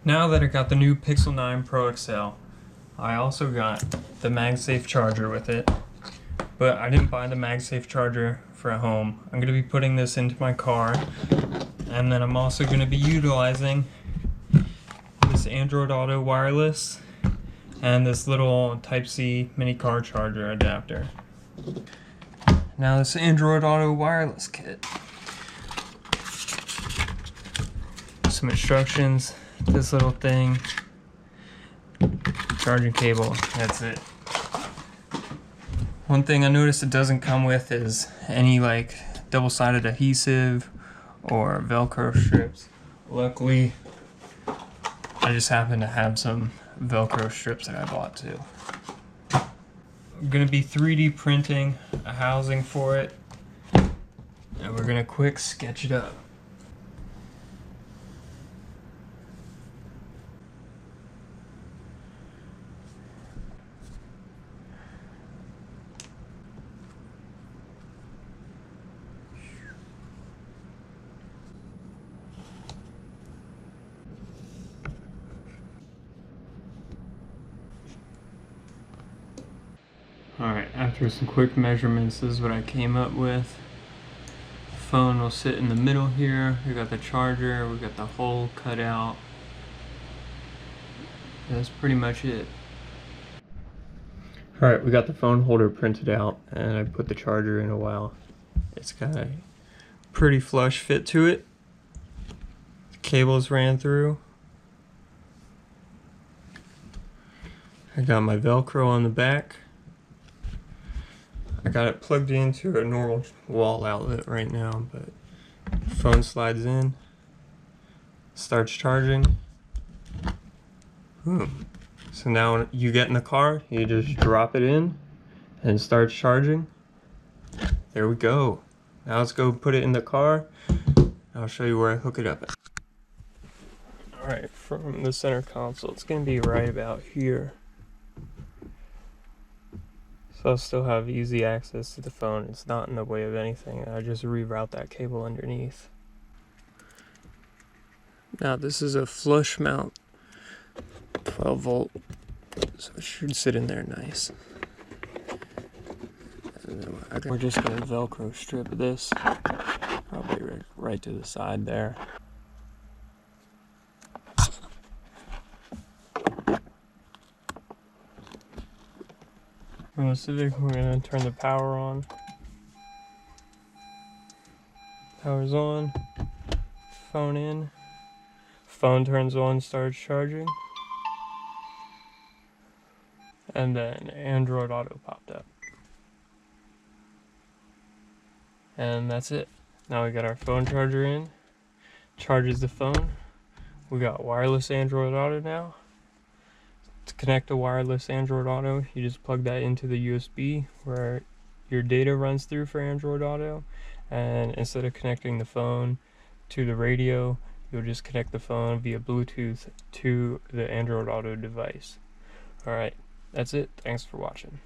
Now that I got the new Pixel 9 Pro XL, I also got the MagSafe charger with it, but I didn't buy the MagSafe charger for at home. I'm going to be putting this into my car, and then I'm also going to be utilizing this Android Auto wireless and this little Type-C mini car charger adapter. Now this Android Auto wireless kit. Some instructions, this little thing, charging cable, that's it. One thing I noticed it doesn't come with is any like double-sided adhesive or Velcro strips. Luckily, I just happen to have some Velcro strips that I bought too. I'm going to be 3D printing a housing for it, and we're going to quick sketch it up. Alright, after some quick measurements, this is what I came up with. The phone will sit in the middle here. We got the charger, we got the hole cut out. That's pretty much it. Alright, we got the phone holder printed out, and I put the charger in a while. It's got a pretty flush fit to it. The cables ran through. I got my Velcro on the back. I got it plugged into a normal wall outlet right now, but the phone slides in, starts charging. Boom. So now when you get in the car, you just drop it in and it starts charging. There we go. Now let's go put it in the car. I'll show you where I hook it up at. Alright, from the center console, it's going to be right about here. So I'll still have easy access to the phone. It's not in the way of anything. I just reroute that cable underneath. Now this is a flush mount 12 volt, so it should sit in there nice. We're just going to Velcro strip this, probably right to the side there. From the Civic, we're going to turn the power on. Power's on. Phone in. Phone turns on, starts charging. And then Android Auto popped up. And that's it. Now we got our phone charger in. Charges the phone. We got wireless Android Auto now. To connect a wireless Android Auto, you just plug that into the USB where your data runs through for Android Auto, and instead of connecting the phone to the radio, you'll just connect the phone via Bluetooth to the Android Auto device. Alright, that's it. Thanks for watching.